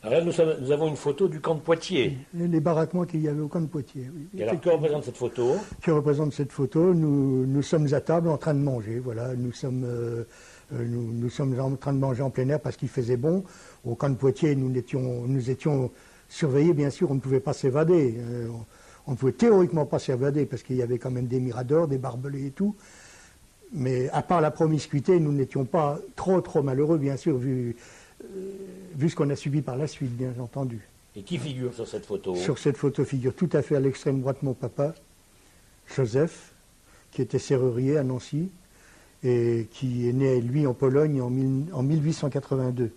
Alors là, nous avons une photo du camp de Poitiers. Les baraquements qu'il y avait au camp de Poitiers. Oui. Et alors, que représente cette photo? Que représente cette photo? Nous sommes à table en train de manger. Voilà, nous sommes en train de manger en plein air parce qu'il faisait bon. Au camp de Poitiers, nous étions surveillés, bien sûr, on ne pouvait pas s'évader. On ne pouvait théoriquement pas s'évader parce qu'il y avait quand même des miradors, des barbelés et tout. Mais à part la promiscuité, nous n'étions pas trop malheureux, bien sûr, vu ce qu'on a subi par la suite, bien entendu. Et qui figure sur cette photo? Sur cette photo figure tout à fait à l'extrême droite mon papa, Joseph, qui était serrurier à Nancy, et qui est né, lui, en Pologne en 1882.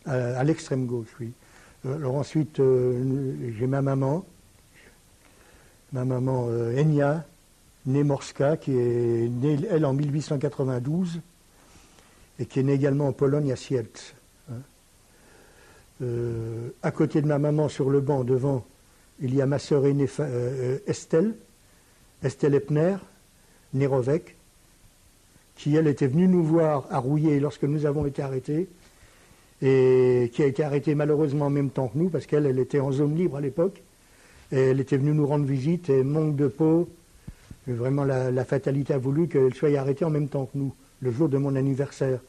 À l'extrême gauche, oui. Alors ensuite, j'ai ma maman Enia Nemorska, qui est née, elle, en 1892, et qui est née également en Pologne, à Sielc. À côté de ma maman, sur le banc, devant, il y a ma sœur aînée Estelle Epner, Nerovec, qui, elle, était venue nous voir à Rouillé lorsque nous avons été arrêtés, et qui a été arrêtée malheureusement en même temps que nous, parce qu'elle était en zone libre à l'époque, et elle était venue nous rendre visite, et manque de peau, vraiment la fatalité a voulu qu'elle soit arrêtée en même temps que nous, le jour de mon anniversaire.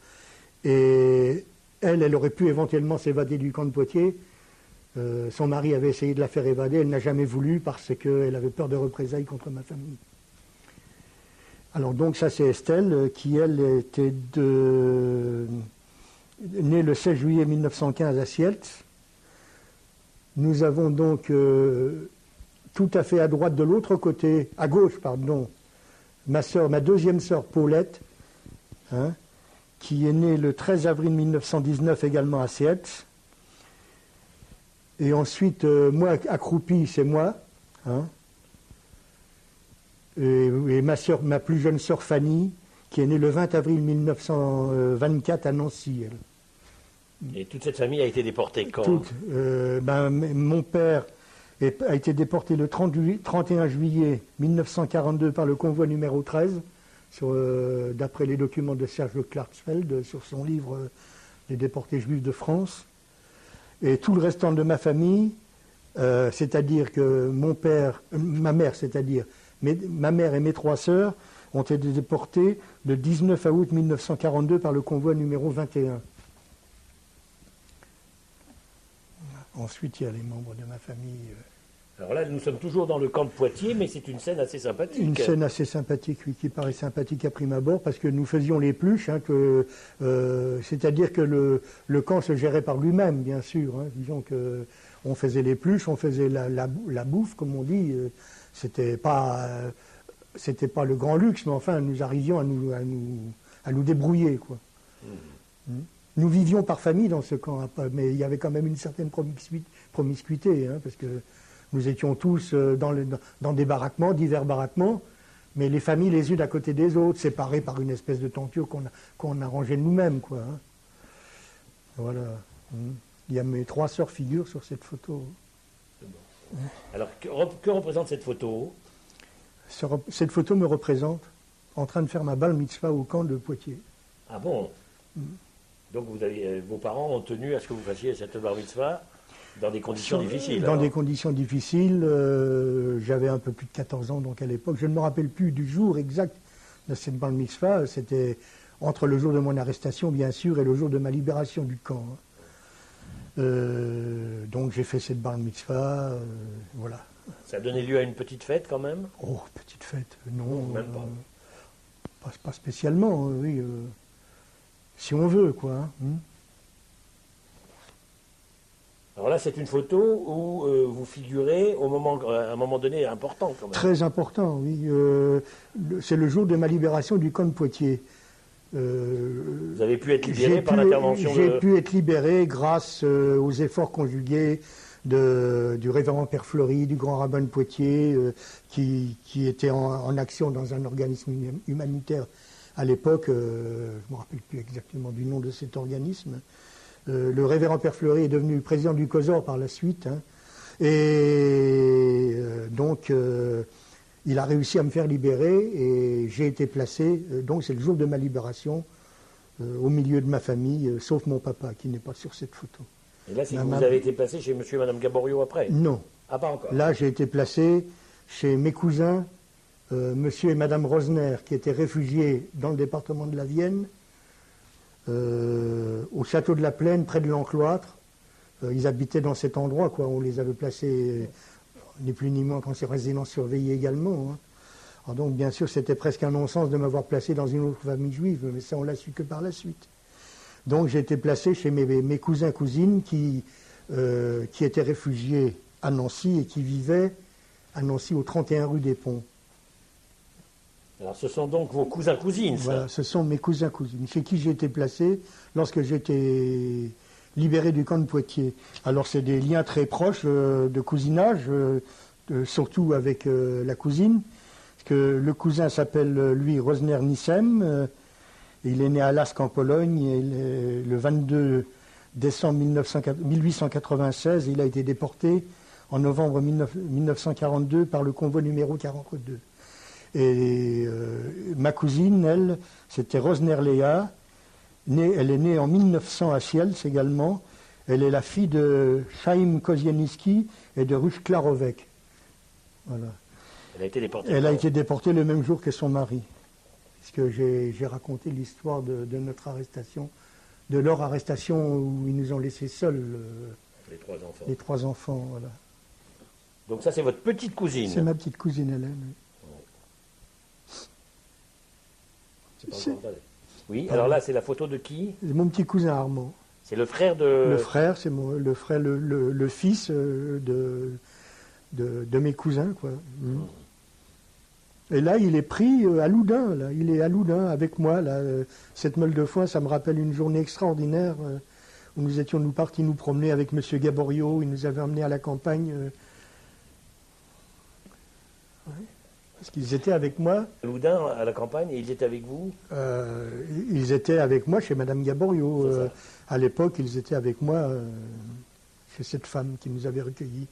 Et elle aurait pu éventuellement s'évader du camp de Poitiers. Son mari avait essayé de la faire évader, elle n'a jamais voulu parce qu'elle avait peur de représailles contre ma famille. Alors donc ça c'est Estelle, qui elle était née le 16 juillet 1915 à Sielc. Nous avons donc tout à fait à droite, de l'autre côté, à gauche, pardon, ma deuxième sœur Paulette, qui est née le 13 avril 1919 également à Sielc. Et ensuite, moi, accroupi, c'est moi. Et ma plus jeune sœur Fanny, qui est née le 20 avril 1924 à Nancy, elle. Et toute cette famille a été déportée quand? Mon père a été déporté le 31 juillet 1942 par le convoi numéro 13, d'après les documents de Serge de Klarsfeld sur son livre Les déportés juifs de France. Et tout le restant de ma famille, c'est-à-dire que ma mère, c'est-à-dire ma mère et mes trois sœurs, ont été déportés le 19 août 1942 par le convoi numéro 21. Ensuite, il y a les membres de ma famille. Alors là, nous sommes toujours dans le camp de Poitiers, mais c'est une scène assez sympathique. Une scène assez sympathique, oui, qui paraît sympathique à prime abord, parce que nous faisions les pluches, c'est-à-dire que le camp se gérait par lui-même, bien sûr. Disons qu'on faisait les pluches, on faisait la bouffe, comme on dit. C'était pas le grand luxe, mais enfin, nous arrivions à nous débrouiller, quoi. Nous vivions par famille dans ce camp, mais il y avait quand même une certaine promiscuité, parce que nous étions tous dans des baraquements, divers baraquements, mais les familles les unes à côté des autres, séparées par une espèce de tenture qu'on a rangée nous-mêmes, quoi. Voilà. Il y a mes trois sœurs figures sur cette photo. Bon. Alors, que représente cette photo? Cette photo me représente en train de faire ma bar mitzvah au camp de Poitiers. Ah bon? Donc vos parents ont tenu à ce que vous fassiez cette bar mitzvah dans des conditions difficiles? Dans des conditions difficiles. J'avais un peu plus de 14 ans donc à l'époque. Je ne me rappelle plus du jour exact de cette bar mitzvah. C'était entre le jour de mon arrestation, bien sûr, et le jour de ma libération du camp. Donc j'ai fait cette bar mitzvah, voilà. Ça a donné lieu à une petite fête quand même? Oh, petite fête, non. Même pas. Pas spécialement, oui. Si on veut, quoi. Alors là, c'est une photo où vous figurez à un moment donné important quand même. Très important, oui. C'est le jour de ma libération du camp de Poitiers. Vous avez pu être libéré par l'intervention J'ai pu être libéré grâce aux efforts conjugués du révérend Père Fleury, du grand rabbin de Poitiers, qui était en action dans un organisme humanitaire à l'époque. Je ne me rappelle plus exactement du nom de cet organisme. Le révérend Père Fleury est devenu président du COSOR par la suite. Donc, il a réussi à me faire libérer et j'ai été placé, donc c'est le jour de ma libération, au milieu de ma famille, sauf mon papa qui n'est pas sur cette photo. Et là, c'est que vous avez été placé chez monsieur et madame Gaborio après? Non. Ah, pas encore. Là, j'ai été placé chez mes cousins, monsieur et madame Rosner, qui étaient réfugiés dans le département de la Vienne, au château de la Plaine, près de l'Encloître. Ils habitaient dans cet endroit, quoi. On les avait placés, ni plus ni moins qu'en résidence surveillée également. Hein. Alors donc, bien sûr, c'était presque un non-sens de m'avoir placé dans une autre famille juive, mais ça, on l'a su que par la suite. Donc, j'ai été placé chez mes cousins-cousines qui étaient réfugiés à Nancy et qui vivaient à Nancy au 31 rue des Ponts. Alors, ce sont donc vos cousins-cousines, ça? Voilà, ce sont mes cousins-cousines, chez qui j'ai été placé lorsque j'étais libéré du camp de Poitiers. Alors, c'est des liens très proches de cousinage, surtout avec la cousine. Parce que le cousin s'appelle, lui, Rosner Nissem. Il est né à Lask, en Pologne, et le 22 décembre 1896. Il a été déporté en novembre 1942 par le convoi numéro 42. Et ma cousine, elle, c'était Rosner Léa. Elle est née en 1900 à Siels également. Elle est la fille de Chaim Kozieniski et de Ruth Klarovec. Voilà. Elle a été déportée. Elle a été déportée le même jour que son mari. Puisque j'ai raconté l'histoire de notre arrestation, de leur arrestation où ils nous ont laissés seuls. Les trois enfants. Les trois enfants, voilà. Donc ça, c'est votre petite cousine? C'est ma petite cousine Hélène. Oui, alors là, c'est la photo de qui? C'est mon petit cousin Armand. C'est le frère de... Le frère, c'est le frère, le fils de mes cousins, quoi. Et là, il est pris à Loudun, là. Il est à Loudun avec moi, là. Cette meule de foin, ça me rappelle une journée extraordinaire où nous étions partis nous promener avec monsieur Gaborio. Il nous avait emmenés à la campagne. Ouais. Parce qu'ils étaient avec moi. Loudun, à la campagne, et ils étaient avec vous? Ils étaient avec moi chez madame Gaborio. À l'époque, ils étaient avec moi chez cette femme qui nous avait recueillis.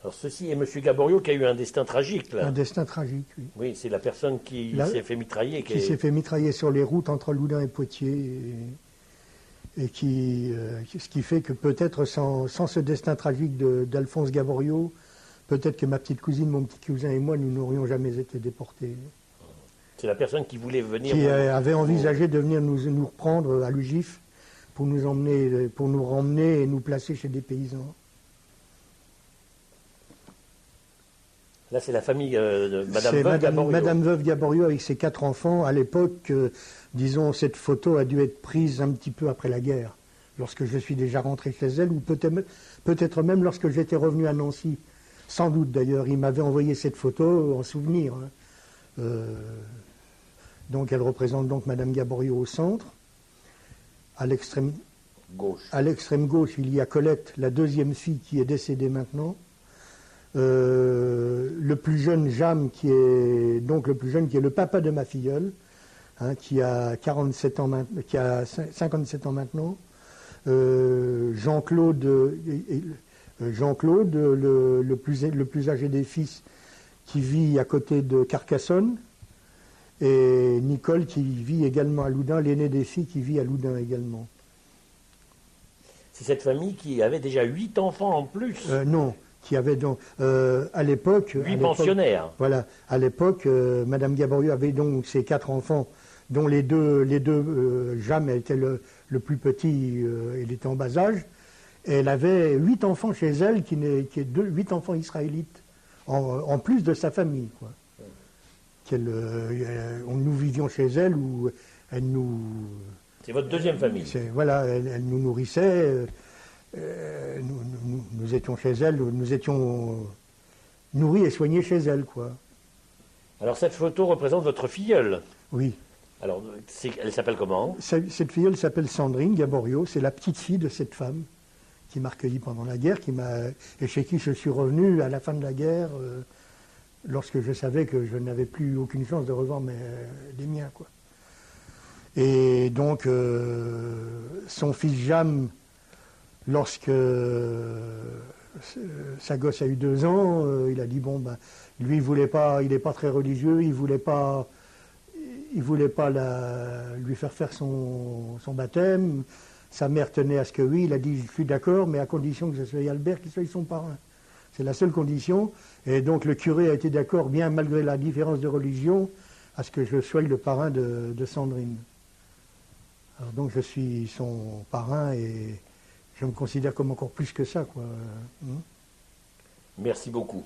Alors ceci est M. Gaborio qui a eu un destin tragique, là. Un destin tragique, oui. Oui, c'est la personne qui s'est fait mitrailler. Qui s'est fait mitrailler sur les routes entre Loudun et Poitiers. Et ce qui fait que peut-être sans ce destin tragique d'Alphonse Gaborio, peut-être que ma petite cousine, mon petit cousin et moi, nous n'aurions jamais été déportés. C'est la personne qui voulait venir... Qui avait envisagé de venir nous reprendre à l'UGIF pour nous remmener et nous placer chez des paysans. Là, c'est la famille de Madame Veuve Gaborio. Madame Veuve Gaborio avec ses 4 enfants. À l'époque, disons, cette photo a dû être prise un petit peu après la guerre, lorsque je suis déjà rentré chez elle, ou peut-être même lorsque j'étais revenu à Nancy. Sans doute, d'ailleurs. Il m'avait envoyé cette photo en souvenir. Hein. Donc, elle représente donc Madame Gaborio au centre. À l'extrême gauche, il y a Colette, la deuxième fille qui est décédée maintenant. Le plus jeune Jam, qui est le papa de ma filleule, hein, qui a 57 ans qui a 57 ans maintenant. Jean-Claude, le plus âgé des fils, qui vit à côté de Carcassonne, et Nicole qui vit également à Loudun, l'aîné des filles qui vit à Loudun également. C'est cette famille qui avait déjà 8 enfants en plus? Non. Qui avait donc, à l'époque... 8 pensionnaires. Voilà, à l'époque, Madame Gaborio avait donc ses 4 enfants, dont les deux Jam était le plus petit, il était en bas âge, et elle avait 8 enfants chez elle, 8 enfants israélites, en plus de sa famille, quoi. Nous vivions chez elle, où elle nous... C'est votre deuxième famille? Voilà, elle nous nourrissait... nous étions chez elle, nous étions nourris et soignés chez elle, quoi. Alors cette photo représente votre filleule? Oui. Alors, elle s'appelle comment? Cette filleule s'appelle Sandrine Gaborio, c'est la petite fille de cette femme qui m'a recueilli pendant la guerre, et chez qui je suis revenu à la fin de la guerre, lorsque je savais que je n'avais plus aucune chance de revoir les miens, quoi. Et donc, son fils Jam, lorsque sa gosse a eu 2 ans, il a dit, bon, ben, lui, il n'est pas très religieux, il il ne voulait pas lui faire son baptême. Sa mère tenait à ce que oui, il a dit je suis d'accord, mais à condition que ce soit Albert qui soit son parrain. C'est la seule condition. Et donc le curé a été d'accord, bien malgré la différence de religion, à ce que je sois le parrain de Sandrine. Alors donc je suis son parrain et je me considère comme encore plus que ça, quoi. Merci beaucoup.